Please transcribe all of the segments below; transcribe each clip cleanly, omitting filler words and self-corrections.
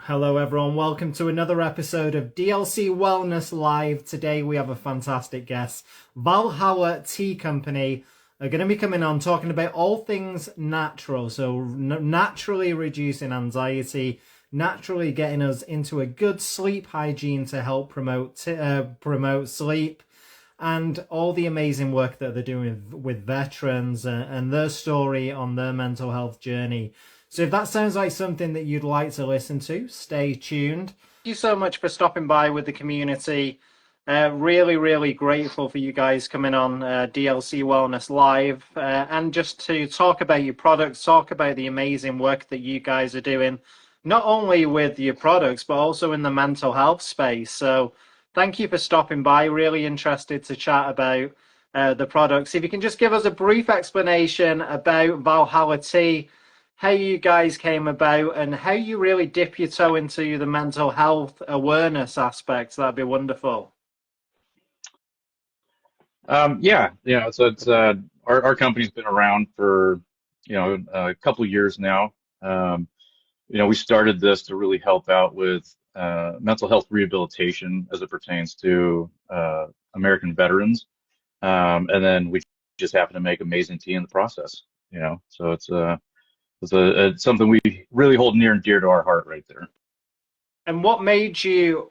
Hello everyone, welcome to another episode of DLC Wellness Live. Today we have a fantastic guest. Valhalla Tea Company are going to be coming on talking about all things natural. So naturally reducing anxiety, naturally getting us into a good sleep hygiene to help promote sleep, and all the amazing work that they're doing with veterans and their story on their mental health journey. So if that sounds like something that you'd like to listen to, stay tuned. Thank you so much for stopping by with the community. Really grateful for you guys coming on DLC Wellness Live and just to talk about your products, talk about the amazing work that you guys are doing, not only with your products, but also in the mental health space. So thank you for stopping by. Really interested to chat about the products. If you can just give us a brief explanation about Valhalla Tea, how you guys came about and how you really dip your toe into the mental health awareness aspects, that'd be wonderful. So it's our company's been around for a couple of years now. We started this to really help out with mental health rehabilitation as it pertains to American veterans, and then we just happen to make amazing tea in the process. So it's something we really hold near and dear to our heart right there. And what made the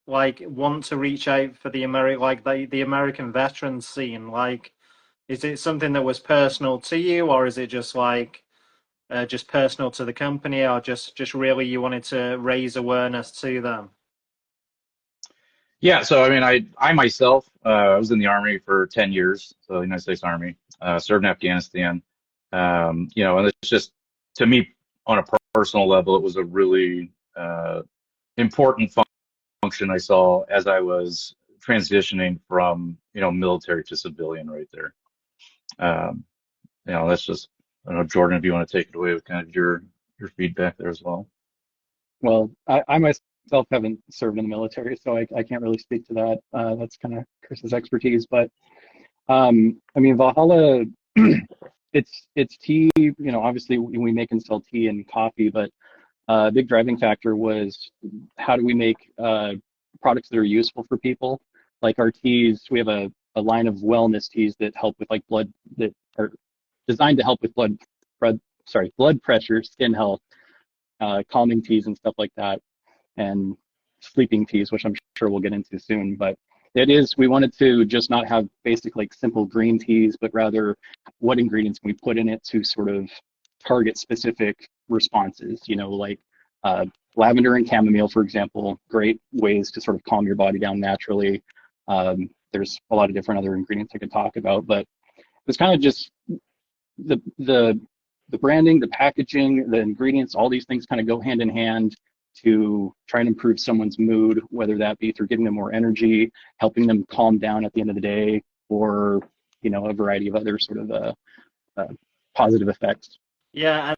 want to reach out for the American veteran scene? Like, is it something that was personal to you, or is it just just personal to the company, or just really you wanted to raise awareness to them? Yeah, so I mean, I myself I was in the Army for 10 years, so the United States Army, served in Afghanistan. And it's just, to me, on a personal level, it was a really important function I saw as I was transitioning from, military to civilian right there. That's just, I don't know, Jordan, if you want to take it away with kind of your feedback there as well. Well, I myself haven't served in the military, so I can't really speak to that. That's kind of Chris's expertise. But I mean, Valhalla, it's tea. Obviously we make and sell tea and coffee, but a big driving factor was how do we make products that are useful for people? Like our teas, we have a line of wellness teas that help with that are designed to help with blood pressure, skin health, calming teas and stuff like that, and sleeping teas, which I'm sure we'll get into soon. But we wanted to just not have basic simple green teas, but rather what ingredients we put in it to sort of target specific responses, like lavender and chamomile, for example, great ways to sort of calm your body down naturally. There's a lot of different other ingredients I could talk about, but it's kind of just the branding, the packaging, the ingredients, all these things kind of go hand in hand to try and improve someone's mood, whether that be through giving them more energy, helping them calm down at the end of the day, or a variety of other sort of positive effects. Yeah,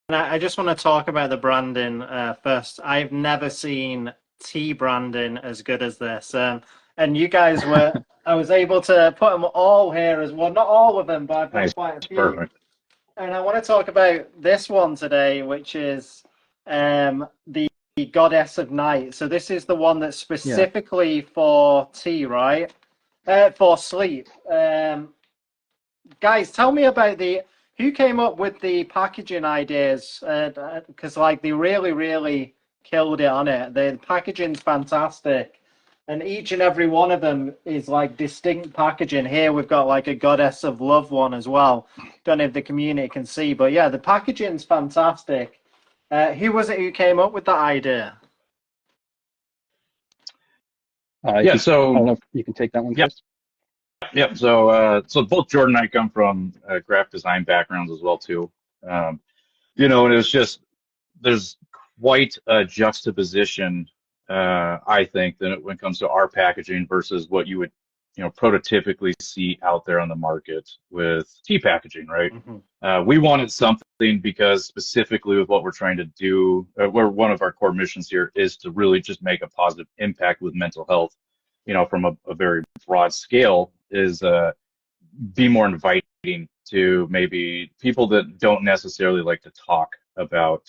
and I just want to talk about the branding first. I've never seen tea branding as good as this. And you guys I was able to put them all here as well. Not all of them, but I've got Nice. quite a few. Perfect. And I want to talk about this one today, which is the Goddess of Night. So this is the one that's specifically for tea, right? For sleep. Guys, tell me about who came up with the packaging ideas, because they really killed it on it. The packaging's fantastic, and each and every one of them is distinct packaging. Here we've got a Goddess of Love one as well. Don't know if the community can see, but yeah, the packaging's fantastic. Who was it who came up with that idea? I don't know if you can take that one, Chris. Yep. So both Jordan and I come from graphic design backgrounds as well too. And it was just, there's quite a juxtaposition, I think, when it comes to our packaging versus what you would, prototypically see out there on the market with tea packaging, right? Mm-hmm. We wanted something because specifically with what we're trying to do, where one of our core missions here is to really just make a positive impact with mental health, from a very broad scale, is be more inviting to maybe people that don't necessarily like to talk about,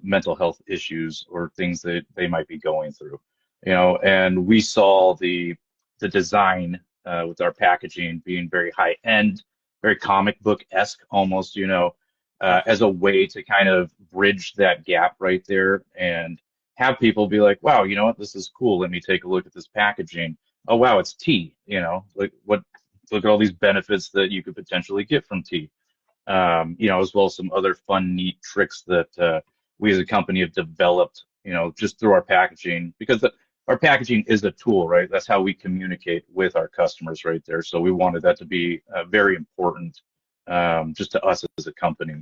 mental health issues or things that they might be going through. And we saw the design with our packaging being very high end, very comic book-esque almost, as a way to kind of bridge that gap right there and have people be like, wow, you know what, this is cool. Let me take a look at this packaging. Oh, wow, it's tea, like look at all these benefits that you could potentially get from tea. As well as some other fun, neat tricks that we as a company have developed, just through our packaging, because our packaging is a tool, right? That's how we communicate with our customers right there. So we wanted that to be very important just to us as a company.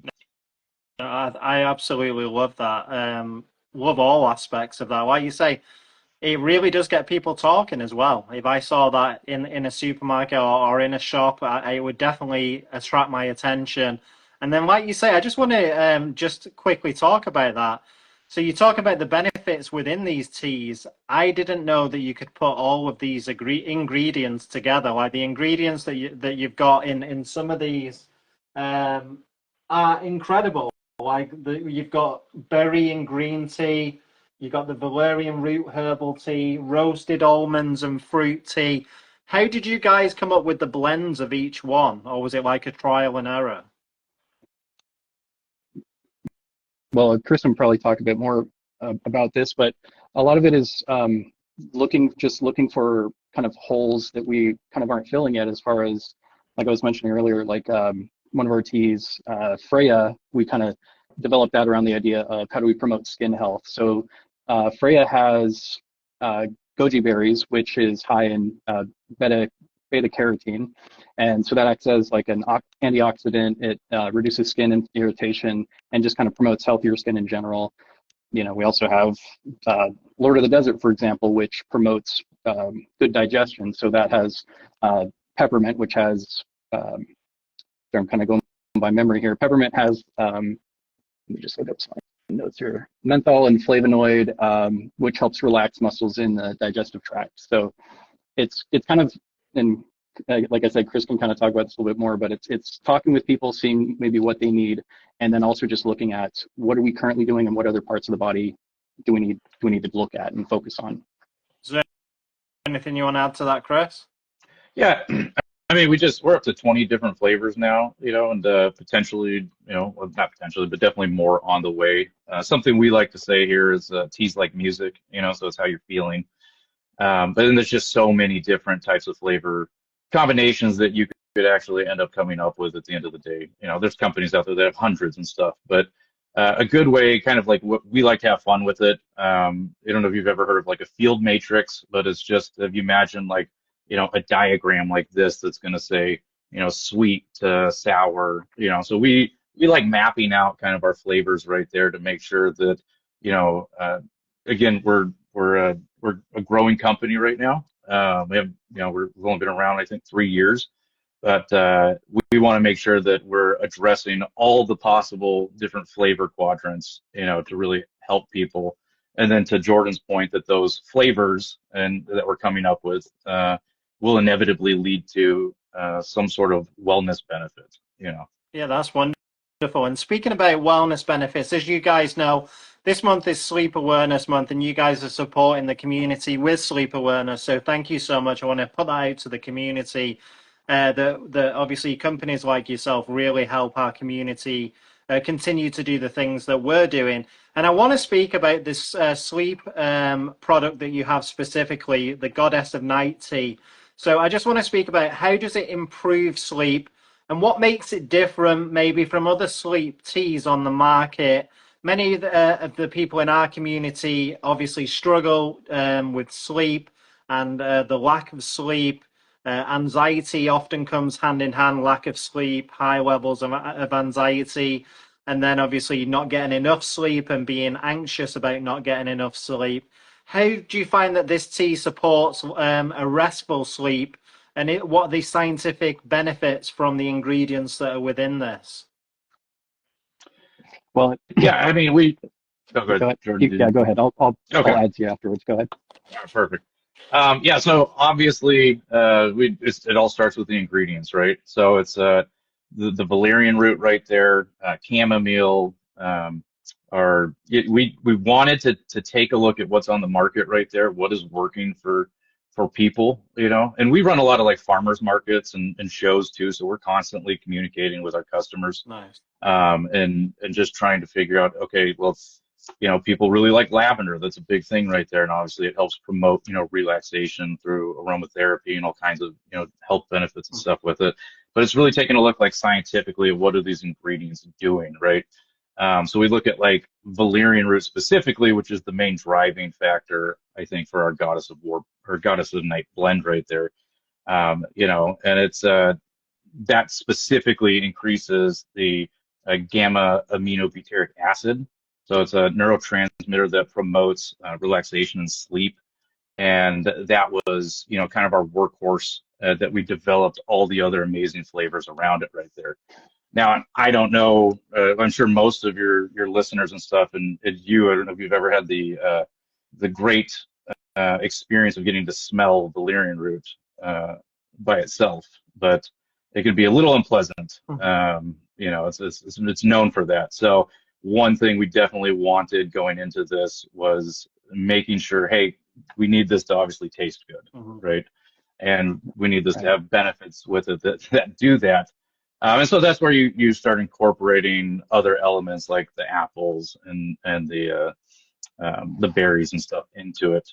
I absolutely love that. Love all aspects of that. Like you say, it really does get people talking as well. If I saw that in a supermarket or in a shop, it would definitely attract my attention. And then, like you say, I just want to just quickly talk about that. So you talk about the benefits within these teas. I didn't know that you could put all of these ingredients together. Like the ingredients that you've got in some of these are incredible. Like you've got berry and green tea. You got the valerian root herbal tea, roasted almonds and fruit tea. How did you guys come up with the blends of each one? Or was it like a trial and error? Well, Chris can probably talk a bit more about this, but a lot of it is looking for kind of holes that we kind of aren't filling yet, as far as, like I was mentioning earlier, like one of our teas, Freya, we kind of developed that around the idea of how do we promote skin health. So Freya has goji berries, which is high in beta carotene, and so that acts as like an antioxidant. It reduces skin irritation and just kind of promotes healthier skin in general. We also have Lord of the Desert, for example, which promotes good digestion. So that has peppermint, which has I'm kind of going by memory here. Peppermint has let me just look up some notes here. Menthol and flavonoid, which helps relax muscles in the digestive tract. So it's kind of, and like I said, Chris can kind of talk about this a little bit more, but it's talking with people, seeing maybe what they need, and then also just looking at what are we currently doing and what other parts of the body do we need to look at and focus on. Is there anything you want to add to that, Chris? Yeah. I mean, we're up to 20 different flavors now, and potentially, well, not potentially, but definitely more on the way. Something we like to say here is tea's like music, so it's how you're feeling. But then there's just so many different types of flavor combinations that you could actually end up coming up with at the end of the day. There's companies out there that have hundreds and stuff, but a good way, kind of like what we like to have fun with it. I don't know if you've ever heard of like a field matrix, but it's just, if you imagine like, a diagram like this that's going to say, sweet to sour, so we like mapping out kind of our flavors right there to make sure that, again, we're a growing company right now. We have, we've only been around, I think, 3 years, but we want to make sure that we're addressing all the possible different flavor quadrants, to really help people. And then to Jordan's point, that those flavors and that we're coming up with will inevitably lead to some sort of wellness benefit, Yeah, that's wonderful. And speaking about wellness benefits, as you guys know, this month is Sleep Awareness Month, and you guys are supporting the community with sleep awareness. So thank you so much. I want to put that out to the community. That obviously companies like yourself really help our community continue to do the things that we're doing. And I want to speak about this sleep product that you have specifically, the Goddess of Night Tea. So I just want to speak about how does it improve sleep and what makes it different maybe from other sleep teas on the market. Many of the people in our community obviously struggle with sleep and the lack of sleep. Anxiety often comes hand in hand, lack of sleep, high levels of anxiety, and then obviously not getting enough sleep and being anxious about not getting enough sleep. How do you find that this tea supports a restful sleep, and what are the scientific benefits from the ingredients that are within this? Well, yeah, I mean, go ahead. Jordan, yeah, go ahead. I'll add to you afterwards. Go ahead. Perfect. Yeah, so obviously it all starts with the ingredients, right? So it's the valerian root right there, chamomile, we wanted to take a look at what's on the market right there, what is working for people, and we run a lot of like farmers markets and shows too, so we're constantly communicating with our customers, Nice. and just trying to figure out, okay, well, people really like lavender. That's a big thing right there, and obviously it helps promote, relaxation through aromatherapy and all kinds of, health benefits and stuff with it. But it's really taking a look like scientifically at what are these ingredients doing, right? So we look at like valerian root specifically, which is the main driving factor, I think, for our goddess of war or goddess of night blend right there. And it's that specifically increases the gamma aminobutyric acid. So it's a neurotransmitter that promotes relaxation and sleep. And that was, kind of our workhorse that we developed all the other amazing flavors around it right there. Now, I don't know, I'm sure most of your listeners and stuff, and I don't know if you've ever had the great experience of getting to smell valerian root by itself, but it can be a little unpleasant. It's known for that. So one thing we definitely wanted going into this was making sure, hey, we need this to obviously taste good, right? And we need this to have benefits with it that do that. And so that's where you start incorporating other elements like the apples and the berries and stuff into it,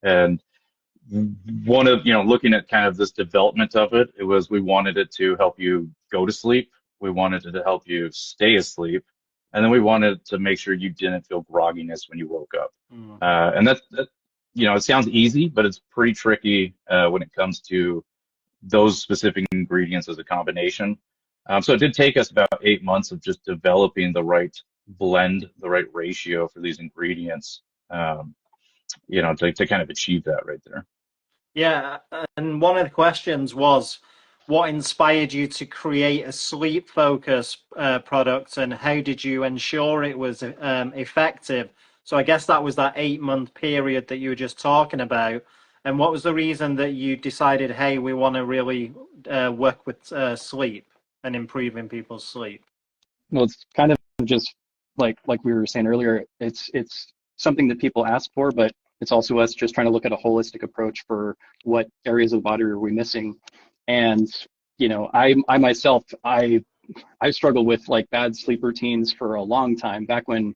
And one of, looking at kind of this development of it, we wanted it to help you go to sleep. We wanted it to help you stay asleep. And then we wanted to make sure you didn't feel grogginess when you woke up. And that, it sounds easy, but it's pretty tricky when it comes to those specific ingredients as a combination. So it did take us about 8 months of just developing the right blend, the right ratio for these ingredients, to kind of achieve that right there. Yeah, and one of the questions was, what inspired you to create a sleep focus product, and how did you ensure it was effective? So I guess that was that 8-month period that you were just talking about. And what was the reason that you decided, hey, we want to really work with sleep and improving people's sleep? Well, it's kind of just like we were saying earlier, it's something that people ask for, but it's also us just trying to look at a holistic approach for what areas of the body are we missing. And, I myself, I struggled with like bad sleep routines for a long time, back when,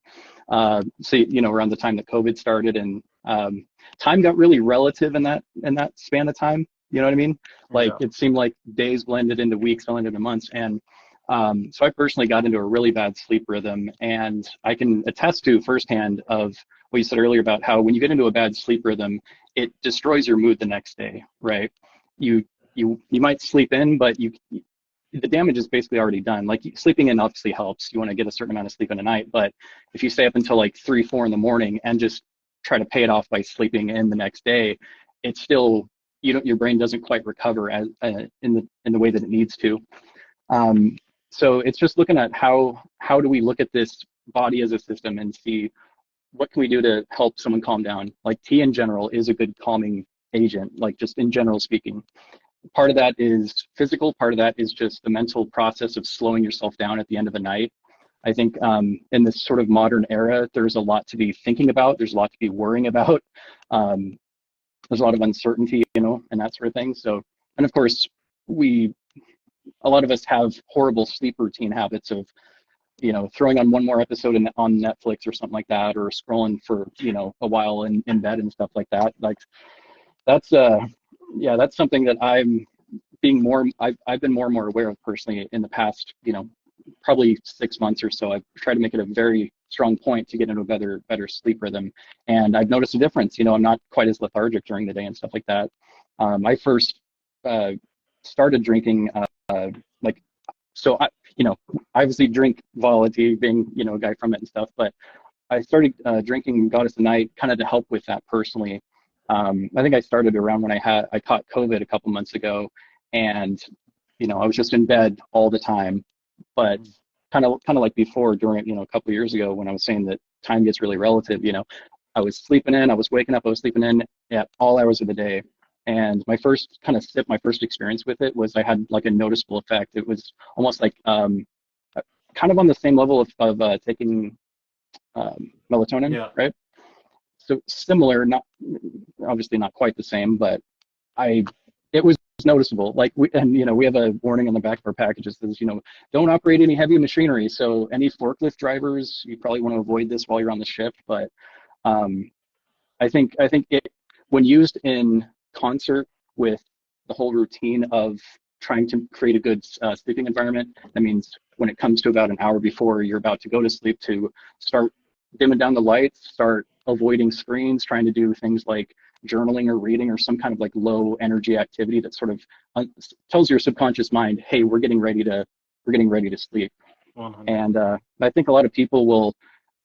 around the time that COVID started, and time got really relative in that span of time. You know what I mean? Like It seemed like days blended into weeks, blended into months. And so I personally got into a really bad sleep rhythm, and I can attest to firsthand of what you said earlier about how when you get into a bad sleep rhythm, it destroys your mood the next day, right? You might sleep in, but the damage is basically already done. Like, sleeping in obviously helps. You want to get a certain amount of sleep in a night, but if you stay up until like 3, 4 in the morning and just try to pay it off by sleeping in the next day, it's still, your brain doesn't quite recover as in the way that it needs to. So it's just looking at how do we look at this body as a system and see what can we do to help someone calm down. Like, tea in general is a good calming agent, like just in general speaking. Part of that is physical, part of that is just the mental process of slowing yourself down at the end of the night. I think in this sort of modern era, there's a lot to be thinking about. There's a lot to be worrying about. There's a lot of uncertainty, and that sort of thing. So, and of course, a lot of us have horrible sleep routine habits of, throwing on one more episode on Netflix or something like that, or scrolling for, a while in bed and stuff like that. Like, that's something that I've been more and more aware of personally in the past, probably 6 months or so. I've tried to make it a very strong point to get into a better sleep rhythm. And I've noticed a difference. I'm not quite as lethargic during the day and stuff like that. I first started drinking, so I obviously drink Valhalla Tea, being, a guy from it and stuff, but I started drinking Goddess of Night kind of to help with that personally. I think I started around when I caught COVID a couple months ago, and I was just in bed all the time. But kind of like before, during a couple of years ago, when I was saying that time gets really relative, I was sleeping in, I was waking up, I was sleeping in at all hours of the day. And my first kind of sip, my first experience with it was I had like a noticeable effect. It was almost like kind of on the same level of taking melatonin, Yeah. right? So similar, not obviously not quite the same, but it was noticeable. Like we have a warning on the back of our packages that says, don't operate any heavy machinery. So any forklift drivers, you probably want to avoid this while you're on the shift. But I think it, when used in concert with the whole routine of trying to create a good sleeping environment, that means when it comes to about an hour before you're about to go to sleep, to start dimming down the lights, start avoiding screens, trying to do things like journaling or reading or some kind of like low energy activity that sort of tells your subconscious mind, hey, we're getting ready to sleep. 100. And I think a lot of people will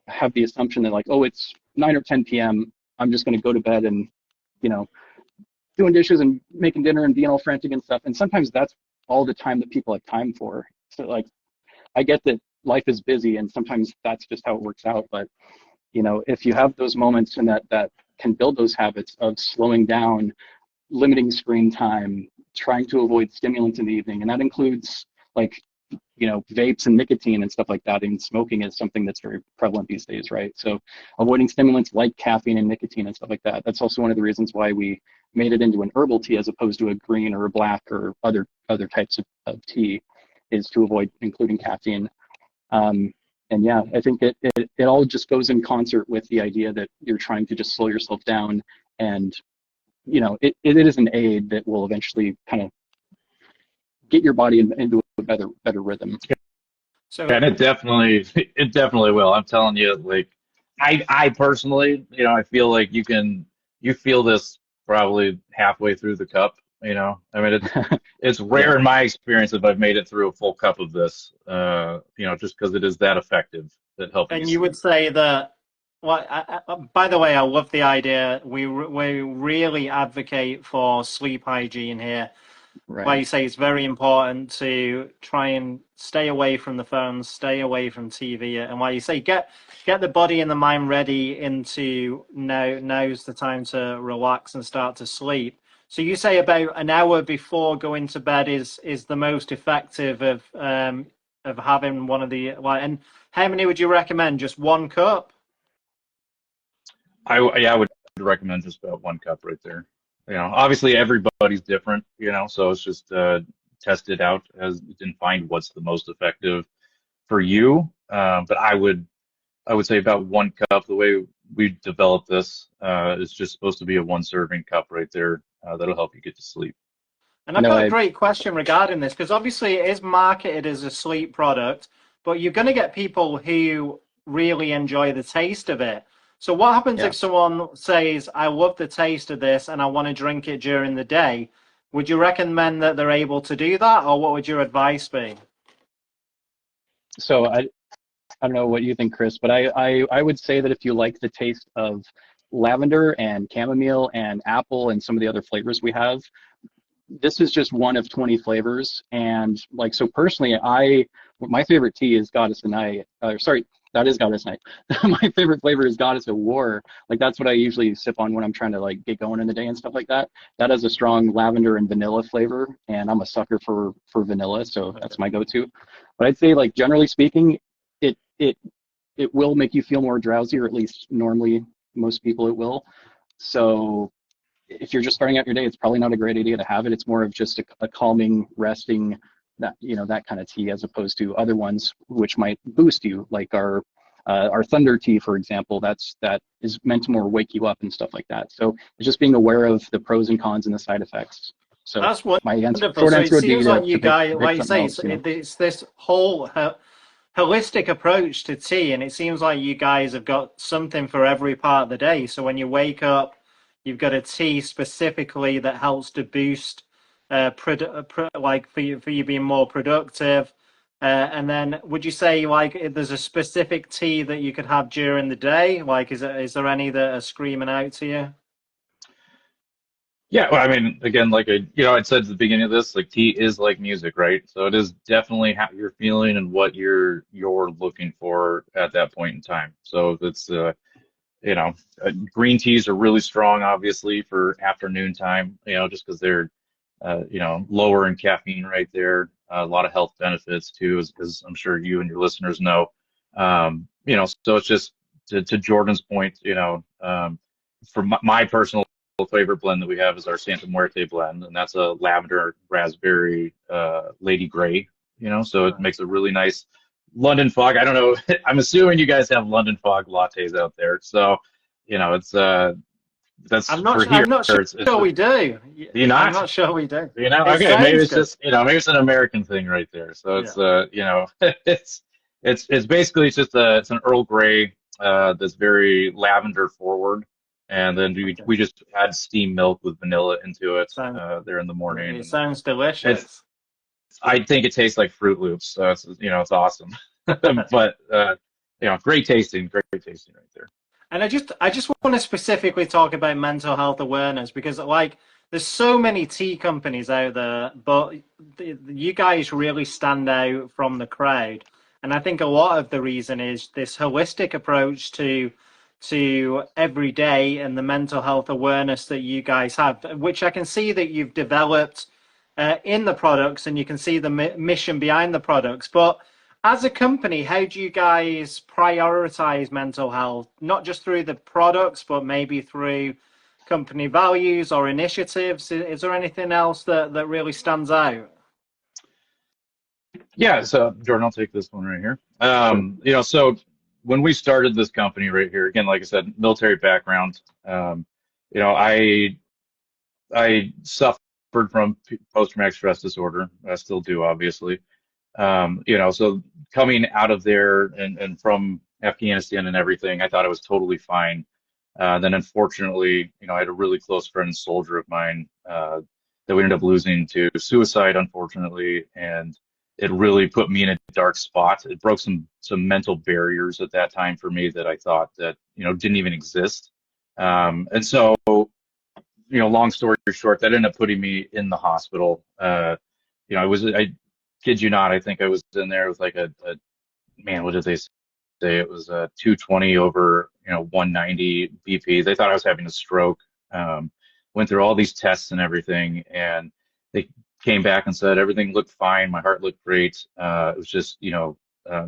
have the assumption that like, oh, it's 9 or 10 p.m. I'm just going to go to bed and, doing dishes and making dinner and being all frantic and stuff. And sometimes that's all the time that people have time for. So like, I get that life is busy and sometimes that's just how it works out. But, if you have those moments and that can build those habits of slowing down, limiting screen time, trying to avoid stimulants in the evening, and that includes like vapes and nicotine and stuff like that. And smoking is something that's very prevalent these days, right? So avoiding stimulants like caffeine and nicotine and stuff like that. That's also one of the reasons why we made it into an herbal tea as opposed to a green or a black or other types of tea, is to avoid including caffeine. And yeah, I think it all just goes in concert with the idea that you're trying to just slow yourself down, and it is an aid that will eventually kind of get your body into a better rhythm. So, And it definitely will. I'm telling you, like, I personally, I feel like you feel this probably halfway through the cup. I mean, it's rare yeah. in my experience if I've made it through a full cup of this. Just because it is that effective at helping you And you sleep. would say that, well, by the way, I love the idea. We really advocate for sleep hygiene here. Right. Like you say, it's very important to try and stay away from the phones, stay away from TV, and like you say, get the body and the mind ready into now's the time to relax and start to sleep. So you say about an hour before going to bed is the most effective of having one of the like. And how many would you recommend? Just one cup? I would recommend just about one cup right there. Obviously everybody's different, so it's just test it out and find what's the most effective for you. But I would say about one cup. The way we developed this is just supposed to be a one serving cup right there. That'll help you get to sleep. And I've got a great question regarding this, because obviously it is marketed as a sleep product, but you're going to get people who really enjoy the taste of it. So what happens Yeah. if someone says, I love the taste of this and I want to drink it during the day? Would you recommend that they're able to do that, or what would your advice be? So I don't know what you think, Chris, but I would say that if you like the taste of lavender and chamomile and apple and some of the other flavors we have, this is just one of 20 flavors. And like, so personally, my favorite tea is Goddess of Night. Sorry, that is Goddess Night. My favorite flavor is Goddess of War. Like, that's what I usually sip on when I'm trying to like get going in the day and stuff like that. That has a strong lavender and vanilla flavor, and I'm a sucker for vanilla, so that's my go-to. But I'd say, like, generally speaking, it will make you feel more drowsy, or at least normally most people it will. So if you're just starting out your day, it's probably not a great idea to have it. It's more of just a calming, resting, that kind of tea, as opposed to other ones which might boost you, like our Thunder tea, for example. That is meant to more wake you up and stuff like that. So it's just being aware of the pros and cons and the side effects. So That's my wonderful. short So it answer would be seems like you to guys, pick like you something say, else. it's this whole holistic approach to tea, and it seems like you guys have got something for every part of the day. So when you wake up, you've got a tea specifically that helps to boost, like for you being more productive. And then, would you say like if there's a specific tea that you could have during the day? Like, is there any that are screaming out to you? Yeah, well, I mean, again, like I said at the beginning of this, like tea is like music, right? So it is definitely how you're feeling and what you're looking for at that point in time. So if it's green teas are really strong, obviously, for afternoon time, just because they're lower in caffeine right there. A lot of health benefits too, as I'm sure you and your listeners know. So it's just to Jordan's point, for my personal favorite blend that we have is our Santa Muerte blend, and that's a lavender raspberry lady gray, so it makes a really nice London fog. I don't know. I'm assuming you guys have London fog lattes out there, so it's that's for here. I'm not sure we do. Do you I'm not? not sure we do. It Okay, maybe sounds it's good. just maybe it's an American thing right there. So it's it's basically just it's an Earl Grey that's very lavender forward, and then we just add steamed milk with vanilla into it there in the morning. It sounds delicious. I think it tastes like Fruit Loops. So it's awesome. But great tasting right there. And I just want to specifically talk about mental health awareness because there's so many tea companies out there, but you guys really stand out from the crowd. And I think a lot of the reason is this holistic approach to every day and the mental health awareness that you guys have, which I can see that you've developed in the products, and you can see the mission behind the products. But as a company, how do you guys prioritize mental health, not just through the products, but maybe through company values or initiatives? Is there anything else that really stands out? Yeah, so Jordan, I'll take this one right here. So when we started this company right here, again, like I said, military background, I suffered from post-traumatic stress disorder. I still do, obviously. So coming out of there and from Afghanistan and everything, I thought I was totally fine. Then unfortunately, I had a really close friend, soldier of mine, that we ended up losing to suicide, unfortunately, and it really put me in a dark spot. It broke some mental barriers at that time for me that I thought that, didn't even exist. And so, long story short, that ended up putting me in the hospital. I kid you not, I think I was in there with like man, what did they say? It was 220 over, 190 BP. They thought I was having a stroke. Went through all these tests and everything, and they came back and said everything looked fine. My heart looked great. It was just, I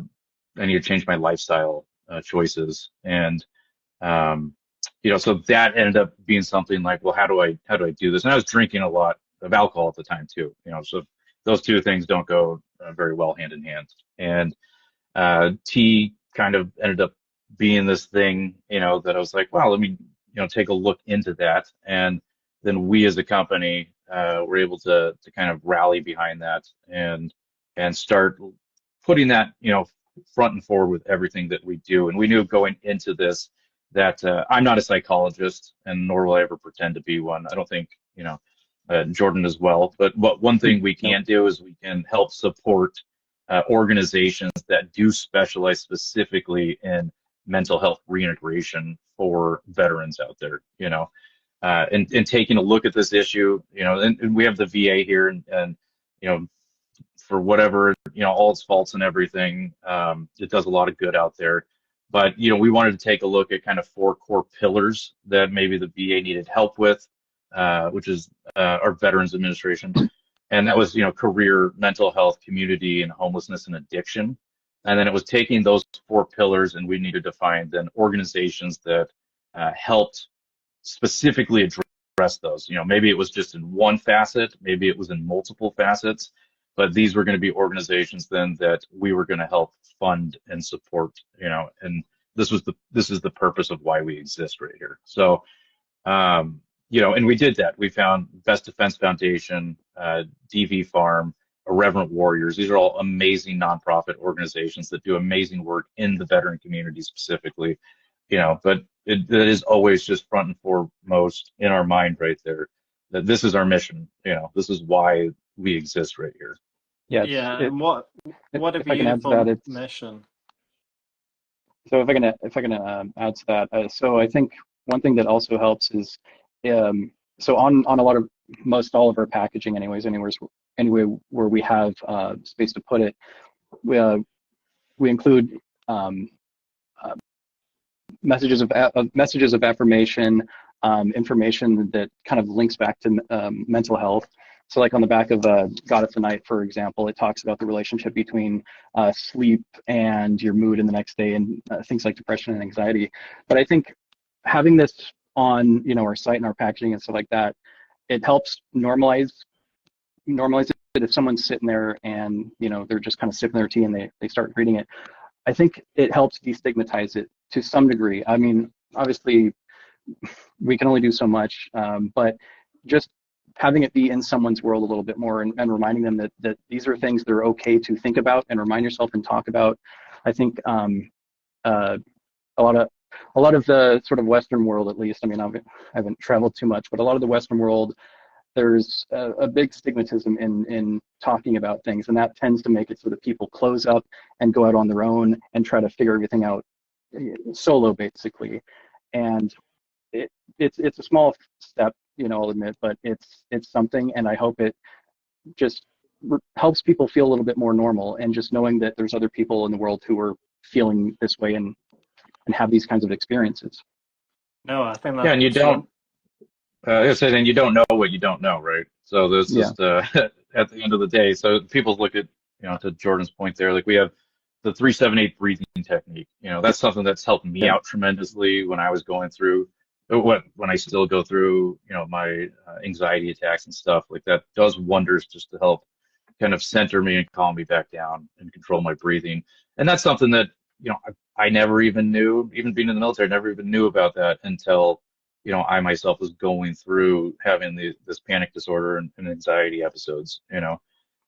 need to change my lifestyle choices. And, so that ended up being something like, well, how do I do this? And I was drinking a lot of alcohol at the time too, so those two things don't go very well hand in hand. And tea kind of ended up being this thing, that I was like, well, let me, take a look into that. And then we as a company were able to kind of rally behind that and start putting that, front and forward with everything that we do. And we knew going into this that I'm not a psychologist, and nor will I ever pretend to be one. I don't think, Jordan as well. But one thing we can do is we can help support organizations that do specialize specifically in mental health reintegration for veterans out there, and taking a look at this issue, and we have the VA here, and for whatever, all its faults and everything, it does a lot of good out there. But, we wanted to take a look at kind of 4 core pillars that maybe the VA needed help with, which is our Veterans Administration. And that was, career, mental health, community, and homelessness and addiction. And then it was taking those 4 pillars, and we needed to find then organizations that helped specifically address those. Maybe it was just in one facet, maybe it was in multiple facets, but these were going to be organizations then that we were going to help fund and support, and this is the purpose of why we exist right here. So, and we did that. We found Best Defense Foundation, DV Farm, Irreverent Warriors. These are all amazing nonprofit organizations that do amazing work in the veteran community specifically, but it is always just front and foremost in our mind right there that this is our mission. This is why we exist right here. Yeah. And what a beautiful mission. So if I can add to that, so I think one thing that also helps is, so on a lot of most all of our packaging, anywhere where we have space to put it, we include messages of affirmation, information that kind of links back to mental health. So like on the back of Goddess of Night, for example, it talks about the relationship between sleep and your mood in the next day, and things like depression and anxiety. But I think having this on, you know, our site and our packaging and stuff like that, it helps normalize it. If someone's sitting there and, you know, they're just kind of sipping their tea and they start reading it, I think it helps destigmatize it to some degree. I mean, obviously we can only do so much, but just having it be in someone's world a little bit more, and reminding them that these are things that are okay to think about and remind yourself and talk about. I think a lot of the sort of Western world, at least, I mean, I haven't traveled too much, but a lot of the Western world, there's a big stigmatism in talking about things, and that tends to make it so that people close up and go out on their own and try to figure everything out solo, basically. And it's a small step, you know, I'll admit, but it's something, and I hope it just helps people feel a little bit more normal, and just knowing that there's other people in the world who are feeling this way and have these kinds of experiences. No, I think that's Yeah, and you don't. And you don't know what you don't know, right? So there's just at the end of the day, so people look at, you know, to Jordan's point there, like we have the 3-7-8 breathing technique. You know, that's something that's helped me out tremendously when I was going through when I still go through, you know, my anxiety attacks and stuff. Like that does wonders just to help kind of center me and calm me back down and control my breathing. And that's something that, you know, I never even knew, even being in the military, I never even knew about that until, you know, I myself was going through having this panic disorder and anxiety episodes, you know,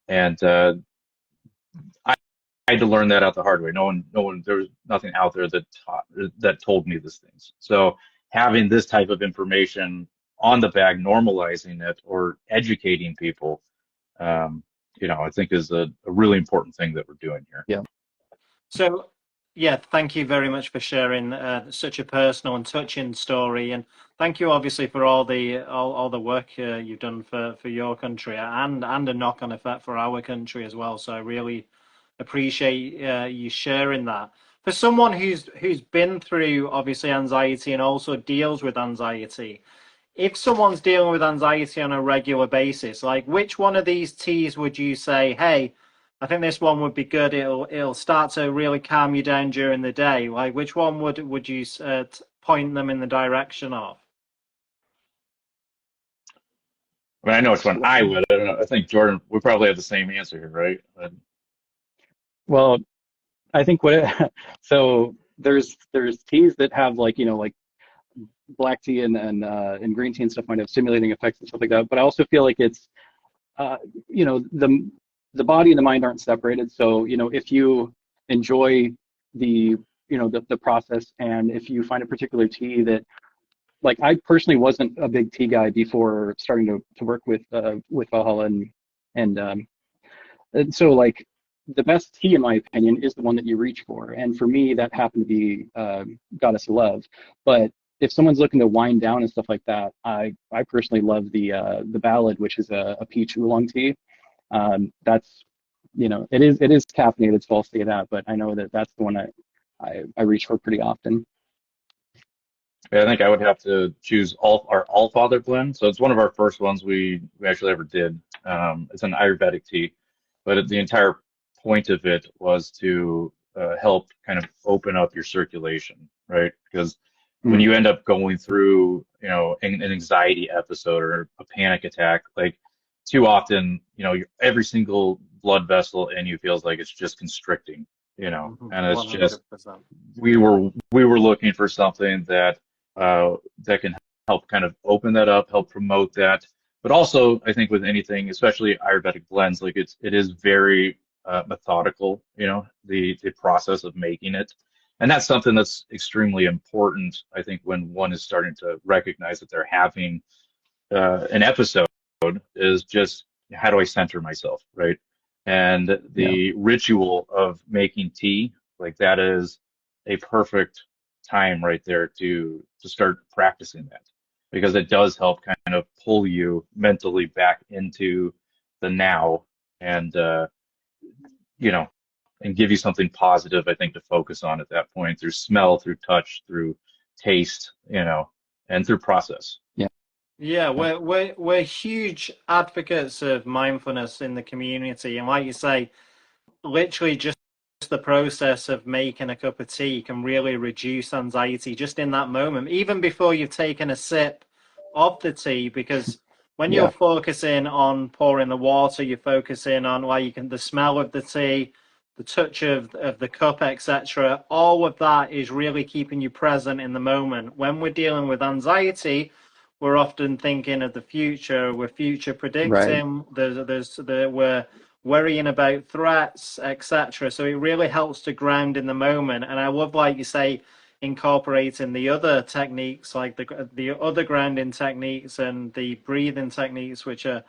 and I had to learn that out the hard way. No one, there was nothing out there that told me these things. So having this type of information on the bag, normalizing it or educating people, you know, I think is a really important thing that we're doing here. Yeah. So, yeah, thank you very much for sharing such a personal and touching story, and thank you obviously for all the work you've done for your country, and a knock-on effect for our country as well. So I really appreciate you sharing that. For someone who's been through obviously anxiety and also deals with anxiety, if someone's dealing with anxiety on a regular basis, like which one of these teas would you say, hey, I think this one would be good. It'll start to really calm you down during the day. Like, which one would you point them in the direction of? I mean, I know which one I would. I don't know. I think Jordan, we probably have the same answer here, right? Well, I think so there's teas that have, like, you know, like black tea and green tea and stuff might have stimulating effects and stuff like that. But I also feel like it's you know, the body and the mind aren't separated. So, you know, if you enjoy the, you know, the process, and if you find a particular tea that, like, I personally wasn't a big tea guy before starting to work with Valhalla, and so, like, the best tea, in my opinion, is the one that you reach for. And for me, that happened to be Goddess of Love. But if someone's looking to wind down and stuff like that, I personally love the Ballad, which is a peach oolong tea. That's, you know, it is caffeinated, so I'll say that, but I know that that's the one I reach for pretty often. Yeah, I think I would have to choose our Allfather blend. So it's one of our first ones we actually ever did. It's an Ayurvedic tea, but the entire point of it was to help kind of open up your circulation, right? Because when you end up going through, you know, an anxiety episode or a panic attack, like too often, you know, every single blood vessel in you feels like it's just constricting, you know, and it's 100%. just, we were looking for something that that can help kind of open that up, help promote that. But also, I think with anything, especially Ayurvedic blends, like it is very methodical, you know, the process of making it. And that's something that's extremely important, I think, when one is starting to recognize that they're having an episode, is just, how do I center myself, right? And the ritual of making tea, like that is a perfect time right there to start practicing that, because it does help kind of pull you mentally back into the now, and you know, and give you something positive, I think, to focus on at that point, through smell, through touch, through taste, you know, and through process. Yeah. Yeah, we're huge advocates of mindfulness in the community, and like you say, literally just the process of making a cup of tea can really reduce anxiety just in that moment, even before you've taken a sip of the tea, because when you're Yeah, focusing on pouring the water, you're focusing on like you can the smell of the tea, the touch of the cup, etc. All of that is really keeping you present in the moment. When we're dealing with anxiety, we're often thinking of the future, we're future right. predicting, we're worrying about threats, etc. So it really helps to ground in the moment. And I love, like you say, incorporating the other techniques, like the other grounding techniques and the breathing techniques, which are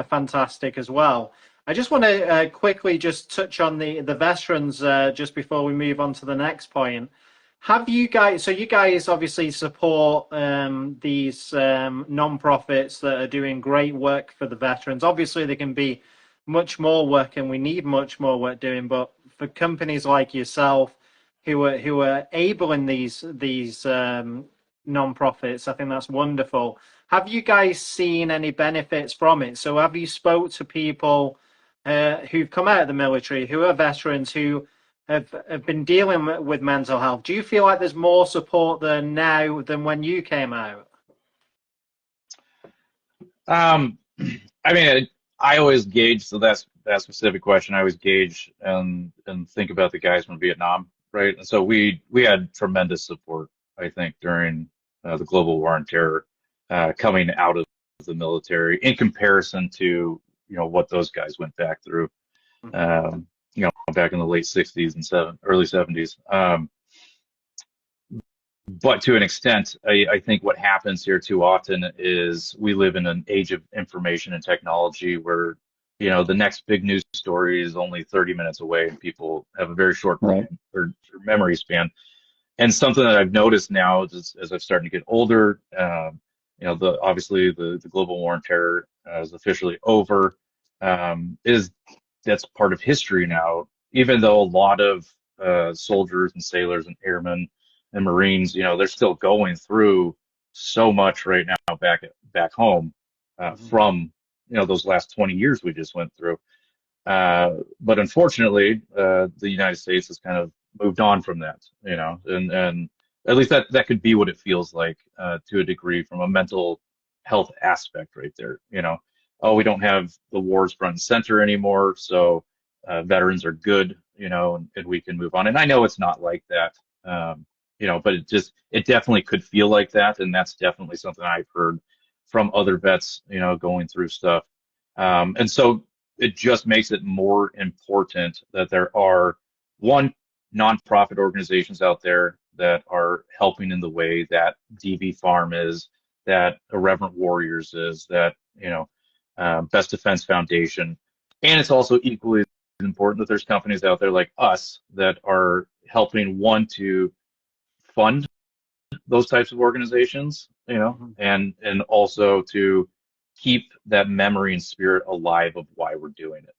fantastic as well. I just want to quickly just touch on the veterans just before we move on to the next point. Have you guys, so you guys obviously support these non-profits that are doing great work for the veterans. Obviously, they can be much more work and we need much more work doing, but for companies like yourself who are enabling these non-profits, I think that's wonderful. Have you guys seen any benefits from it? So have you spoke to people who've come out of the military, who are veterans, who have been dealing with mental health? Do you feel like there's more support there now than when you came out? Um, I mean, I always gauge, so that's that specific question. I always gauge and think about the guys from Vietnam, right? And so we had tremendous support, I think, during the global war on terror, coming out of the military in comparison to, what those guys went back through, Mhm. um, back in the late 60s and early 70s. But to an extent, I think what happens here too often is we live in an age of information and technology where, the next big news story is only 30 minutes away and people have a very short Right. or memory span. And something that I've noticed now is, as I've started to get older, obviously the global war on terror is officially over, is that's part of history now, even though a lot of soldiers and sailors and airmen and Marines, they're still going through so much right now back home Mhm. from those last 20 years we just went through. But unfortunately, the United States has kind of moved on from that, and at least that could be what it feels like to a degree from a mental health aspect right there. Oh, we don't have the wars front and center anymore, so veterans are good, and we can move on. And I know it's not like that, but it definitely could feel like that, and that's definitely something I've heard from other vets, going through stuff. And so it just makes it more important that there are one nonprofit organizations out there that are helping in the way that DV Farm is, that Irreverent Warriors is, that Best Defense Foundation, and it's also equally important that there's companies out there like us that are helping one to fund those types of organizations, Mhm. and also to keep that memory and spirit alive of why we're doing it,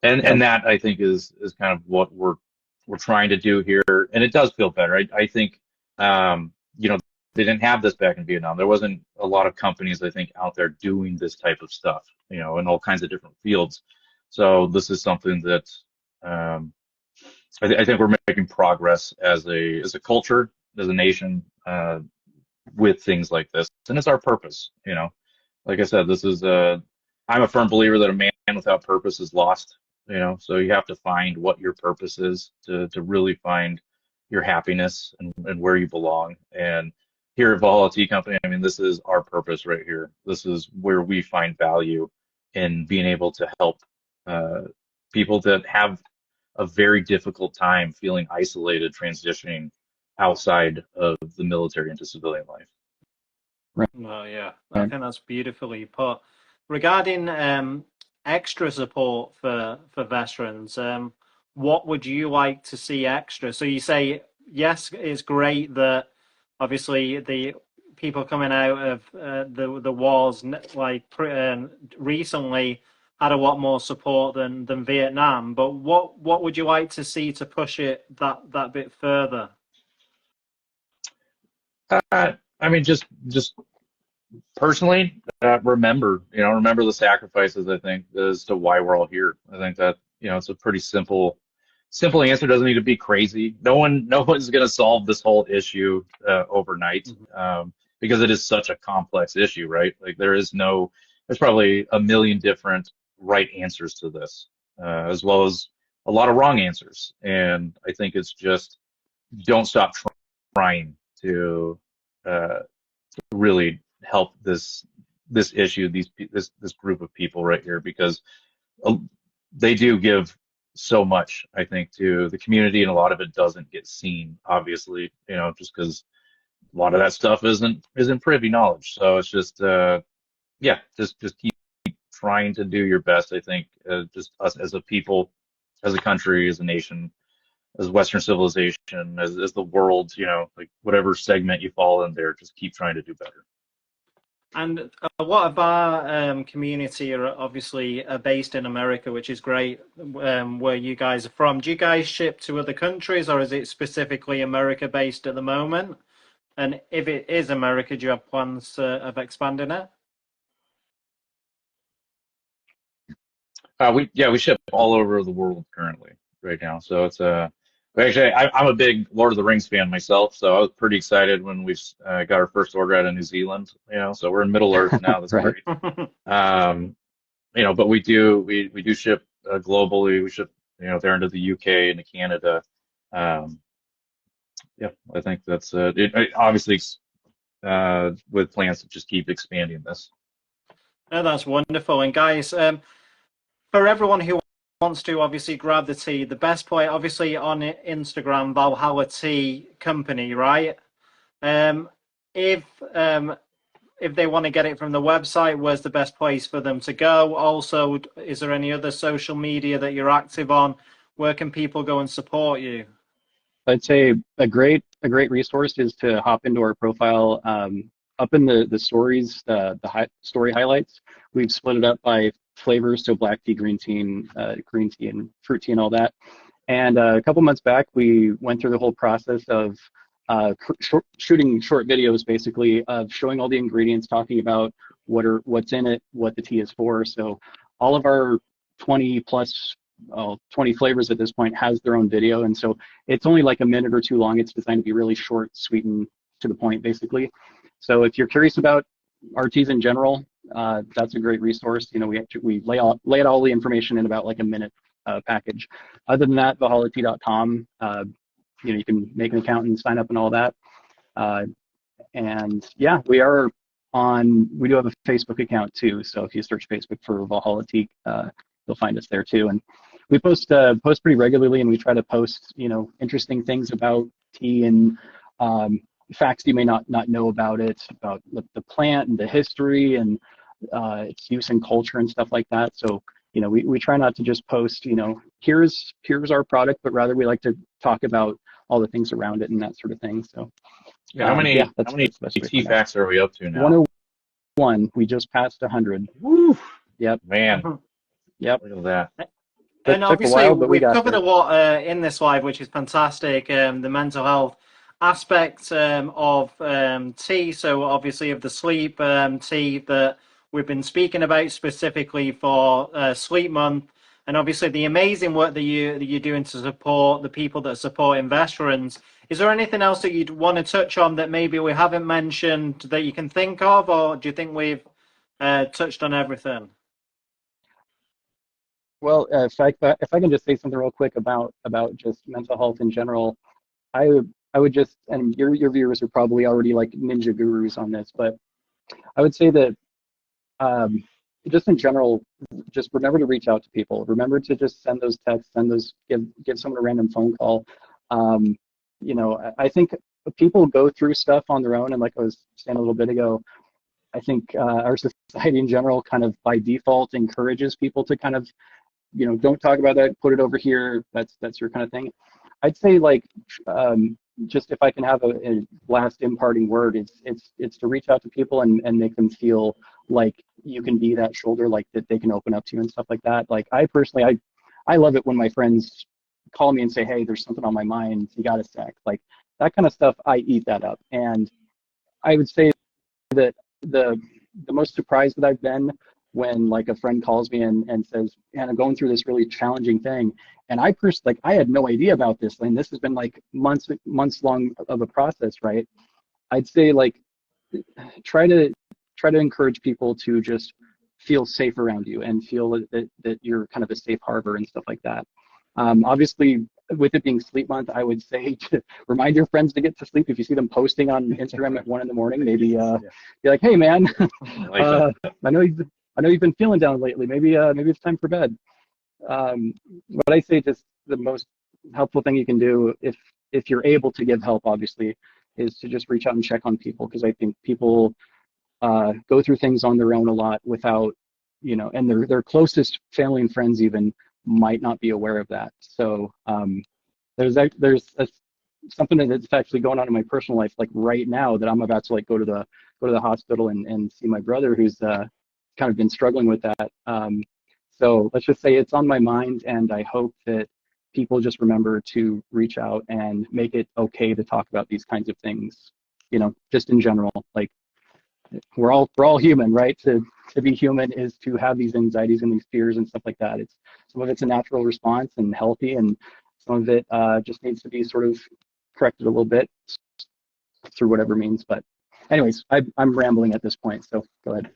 and Yep. that I think is kind of what we're trying to do here, and it does feel better. I think, um, they didn't have this back in Vietnam. There wasn't a lot of companies I think out there doing this type of stuff, in all kinds of different fields. So this is something that um, I think we're making progress as a culture, as a nation, with things like this, and it's our purpose. Like I said, I'm a firm believer that a man without purpose is lost. So you have to find what your purpose is to really find your happiness and where you belong. And here at Valhalla Tea Company, I mean, this is our purpose right here. This is where we find value in being able to help uh, people that have a very difficult time feeling isolated, transitioning outside of the military into civilian life. Right. Oh, yeah, I think that's beautifully put. Regarding extra support for veterans, what would you like to see extra? So you say, yes, it's great that obviously the people coming out of the wars recently had a lot more support than Vietnam. But what would you like to see to push it that bit further? I mean, just personally, remember the sacrifices. I think as to why we're all here. I think that it's a pretty simple answer. Doesn't need to be crazy. No one's going to solve this whole issue overnight, because it is such a complex issue, right? Like there's probably a million different right answers to this, as well as a lot of wrong answers. And I think it's just don't stop trying to really help this issue, this group of people right here, because uh, they do give so much, I think, to the community, and a lot of it doesn't get seen, obviously, just because a lot of that stuff isn't privy knowledge. So it's just yeah, just keep trying to do your best. I think just us as a people, as a country, as a nation, as Western civilization, as the world, like whatever segment you fall in there, just keep trying to do better. And a lot of our community are obviously based in America, which is great, where you guys are from. Do you guys ship to other countries, or is it specifically America based at the moment? And if it is America, do you have plans of expanding it? We ship all over the world currently right now. So it's actually I'm a big Lord of the Rings fan myself, so I was pretty excited when we got our first order out of New Zealand. So we're in Middle Earth now. That's Right. great. But we do ship globally. We ship there into the UK, into Canada. I think that's it obviously with plans to just keep expanding this. No, that's wonderful. And guys, for everyone who wants to obviously grab the tea, the best place, obviously on Instagram, Valhalla Tea Company, right? If they want to get it from the website, where's the best place for them to go? Also, is there any other social media that you're active on? Where can people go and support you? I'd say a great resource is to hop into our profile. Up in the stories, the story highlights, we've split it up by flavors, so black tea, green tea, and fruit tea, and all that. And a couple months back, we went through the whole process of shooting short videos, basically, of showing all the ingredients, talking about what's in it, what the tea is for. So all of our 20 flavors at this point has their own video, and so it's only like a minute or two long. It's designed to be really short, sweet, and to the point, basically. So if you're curious about our teas in general, that's a great resource. We lay out all the information in about like a minute package. Other than that, valhallatea.com. You can make an account and sign up and all that. And yeah, we do have a Facebook account too. So if you search Facebook for Valhalla Tea, you'll find us there too. And we post pretty regularly, and we try to post interesting things about tea and facts you may not know about it, about the plant and the history and its use in culture and stuff like that. So we try not to just post here's our product, but rather we like to talk about all the things around it and that sort of thing. So how many tea facts are we up to now? 101. We just passed 100. Woo! Yep. Man. Yep. Look at that. And obviously, we've covered a lot in this live, which is fantastic. The mental health aspect of tea. So obviously of the sleep tea that we've been speaking about specifically for Sleep Month, and obviously the amazing work that you're doing to support the people that are supporting veterans. Is there anything else that you'd want to touch on that maybe we haven't mentioned that you can think of, or do you think we've touched on everything? Well, if I can just say something real quick about just mental health in general, I would just, and your viewers are probably already like ninja gurus on this, but I would say that just in general, just remember to reach out to people. Remember to just send those texts, give someone a random phone call. I think people go through stuff on their own, and like I was saying a little bit ago, I think our society in general kind of by default encourages people to kind of, don't talk about that, put it over here. That's your kind of thing. I'd say like just if I can have a last imparting word, it's to reach out to people and make them feel like you can be that shoulder, like that they can open up to you and stuff like that. Like I personally, I love it when my friends call me and say, hey, there's something on my mind, you got a sec. Like that kind of stuff, I eat that up. And I would say that the most surprised that I've been when like a friend calls me and says, "Man, I'm going through this really challenging thing," and I had no idea about this, and this has been like months long of a process, right? I'd say like try to encourage people to just feel safe around you and feel that you're kind of a safe harbor and stuff like that. Obviously, with it being sleep month, I would say to remind your friends to get to sleep. If you see them posting on Instagram at 1 a.m, maybe be like, "Hey man, I know you've been feeling down lately. Maybe it's time for bed." But I say just the most helpful thing you can do if you're able to give help, obviously, is to just reach out and check on people, because I think people go through things on their own a lot without, and their closest family and friends even might not be aware of that. So there's something that's actually going on in my personal life, like right now, that I'm about to like go to the hospital and see my brother, who's kind of been struggling with that. So let's just say it's on my mind, and I hope that people just remember to reach out and make it okay to talk about these kinds of things, just in general. Like we're all human, right? To be human is to have these anxieties and these fears and stuff like that. Some of it's a natural response and healthy, and some of it just needs to be sort of corrected a little bit through whatever means. But anyways, I'm rambling at this point, so go ahead.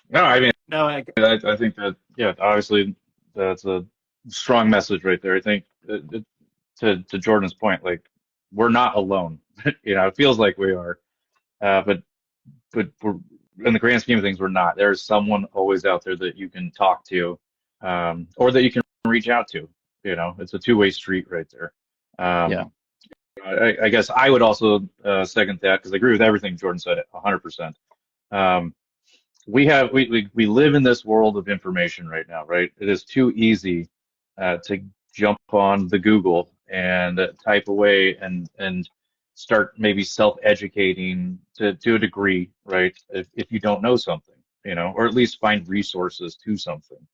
No, I mean, No, I think that, yeah, obviously that's a strong message right there. I think to Jordan's point, like we're not alone. It feels like we are, but we're, in the grand scheme of things, we're not. There's someone always out there that you can talk to, or that you can reach out to. It's a two-way street right there. Yeah. I guess I would also second that, because I agree with everything Jordan said 100%. We live in this world of information right now, right? It is too easy to jump on the Google and type away and start maybe self-educating to a degree, right? If you don't know something, or at least find resources to something.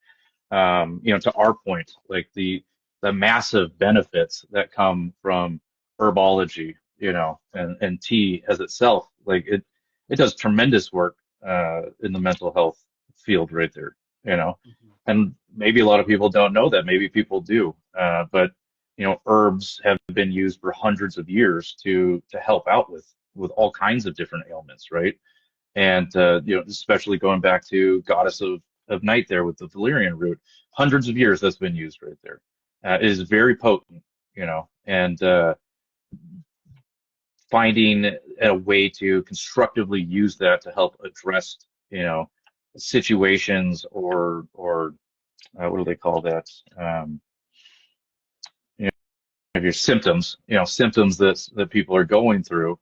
To our point, like the massive benefits that come from herbology, and tea as itself, like it does tremendous work in the mental health field right there, and maybe a lot of people don't know that, maybe people do, but herbs have been used for hundreds of years to help out with all kinds of different ailments, right? And especially going back to goddess of night there with the valerian root, hundreds of years that's been used right there. It is very potent, and finding a way to constructively use that to help address, situations or what do they call that? Of your symptoms, symptoms that people are going through,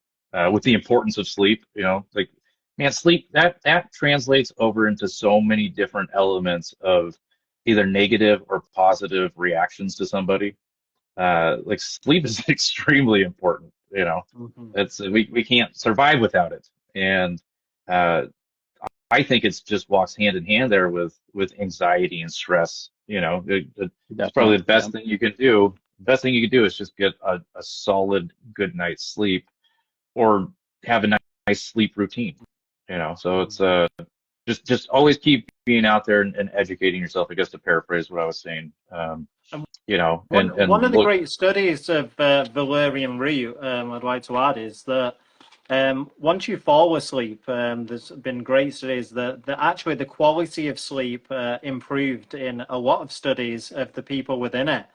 with the importance of sleep, like, man, sleep, that translates over into so many different elements of either negative or positive reactions to somebody. Like sleep is extremely important, It's we can't survive without it. And I think it's just walks hand in hand there with anxiety and stress. It's probably the best thing you can do. The best thing you can do is just get a solid, good night's sleep, or have a nice sleep routine. So it's just always keep being out there and educating yourself, I guess, to paraphrase what I was saying. One of the great studies of valerian root, I'd like to add, is that once you fall asleep, there's been great studies that actually the quality of sleep improved in a lot of studies of the people within it.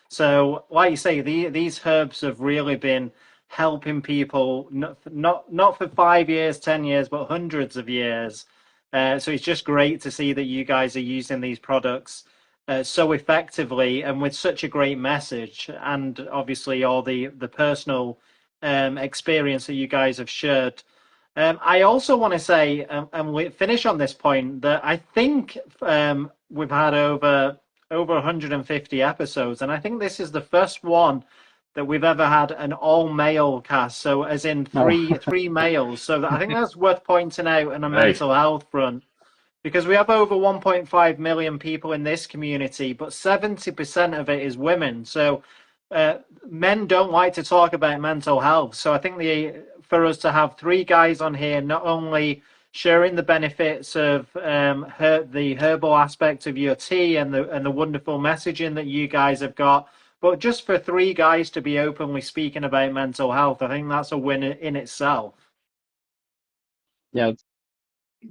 So, like you say, these herbs have really been helping people, not for 5 years, 10 years, but hundreds of years. So it's just great to see that you guys are using these products so effectively and with such a great message, and obviously all the personal experience that you guys have shared. I also want to say, and we finish on this point, that I think we've had over 150 episodes, and I think this is the first one that we've ever had an all-male cast, so as in three males. So I think that's worth pointing out on a mental health front, because we have over 1.5 million people in this community, but 70% of it is women. So men don't like to talk about mental health. So I think for us to have three guys on here, not only sharing the benefits of the herbal aspect of your tea and the wonderful messaging that you guys have got, but just for three guys to be openly speaking about mental health. I think that's a win in itself. Yeah.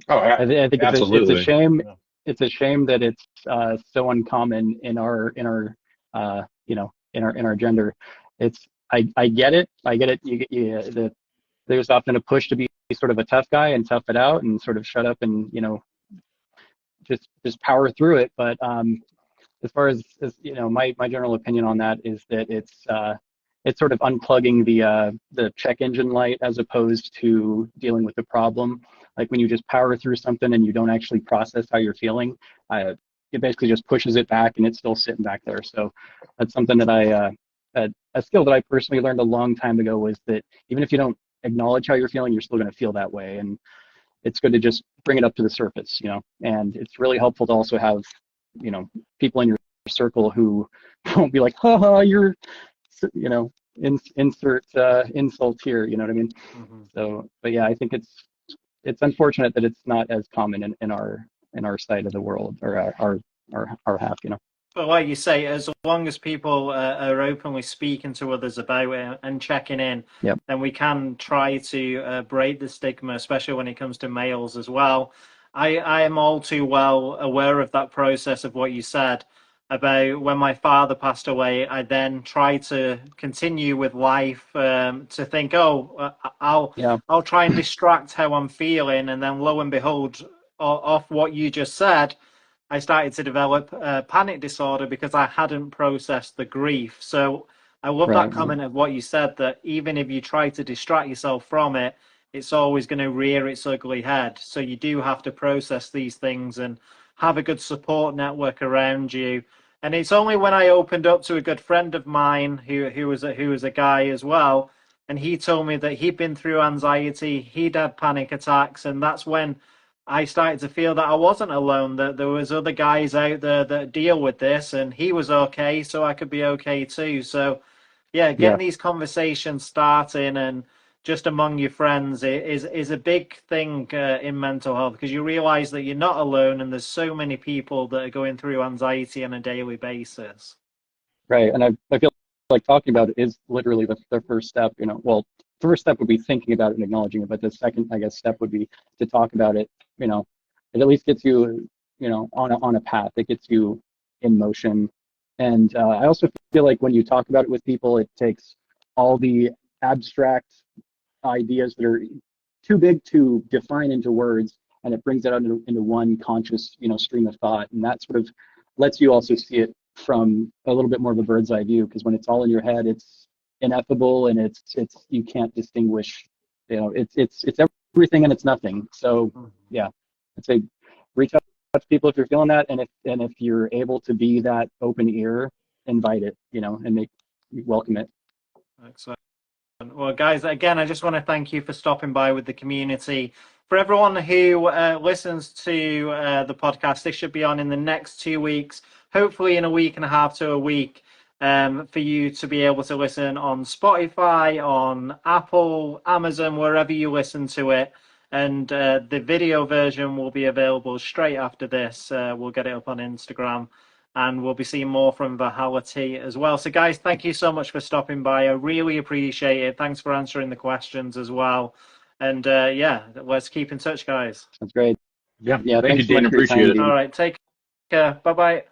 Oh, I think it's absolutely. a shame. Yeah. It's a shame that it's so uncommon in our you know, in our gender. I get it. I get it. There's often a push to be sort of a tough guy and tough it out and sort of shut up and, you know, just power through it. But as far as you know, my general opinion on that is that it's sort of unplugging the check engine light as opposed to dealing with the problem. Like when you just power through something and you don't actually process how you're feeling, it basically just pushes it back and it's still sitting back there. So that's something that a skill that I personally learned a long time ago, was that even if you don't acknowledge how you're feeling, you're still going to feel that way. And it's good to just bring it up to the surface, you know. And it's really helpful to also have, you know, people in your circle who won't be like, haha, you're, you know, insert insult here, you know what I mean? Mm-hmm. So, but yeah, I think it's unfortunate that it's not as common in our side of the world, or our half, you know. But like you say, as long as people are openly speaking to others about it and checking in, Yep. then we can try to break the stigma, especially when it comes to males as well. I am all too well aware of that process of what you said about when my father passed away. I then tried to continue with life, to think, I'll try and distract how I'm feeling, and then lo and behold, off what you just said, I started to develop a panic disorder because I hadn't processed the grief. So I love that comment of what you said, that even if you try to distract yourself from it, it's always going to rear its ugly head. So you do have to process these things and have a good support network around you. And it's only when I opened up to a good friend of mine who was a guy as well, and he told me that he'd been through anxiety, he'd had panic attacks, and that's when I started to feel that I wasn't alone, that there was other guys out there that deal with this, and he was okay, so I could be okay too. So yeah, getting these conversations starting and just among your friends is a big thing in mental health, because you realize that you're not alone and there's so many people that are going through anxiety on a daily basis. Right. And I feel like talking about it is literally the first step, you know. Well, first step would be thinking about it and acknowledging it, but the second, I guess, step would be to talk about it. You know, it at least gets you, you know, on a path. It gets you in motion. And I also feel like when you talk about it with people, it takes all the abstract ideas that are too big to define into words, and it brings it out into one conscious, you know, stream of thought. And that sort of lets you also see it from a little bit more of a bird's eye view, because when it's all in your head, it's ineffable, and it's you can't distinguish, you know, it's everything and it's nothing. So yeah, I'd say reach out to people if you're feeling that, and if you're able to be that open ear, invite it, you know, and welcome it. Excellent. Well, guys, again, I just want to thank you for stopping by with the community. For everyone who listens to the podcast, this should be on in the next 2 weeks, hopefully in a week and a half to a week, for you to be able to listen on Spotify, on Apple, Amazon, wherever you listen to it. And the video version will be available straight after this. We'll get it up on Instagram. And we'll be seeing more from Valhalla Tea as well. So, guys, thank you so much for stopping by. I really appreciate it. Thanks for answering the questions as well. And, yeah, let's keep in touch, guys. That's great. Yeah. Yeah, Thank you, thanks so much Dean. for your time, Appreciate it. Dean. All right, take care. Bye-bye.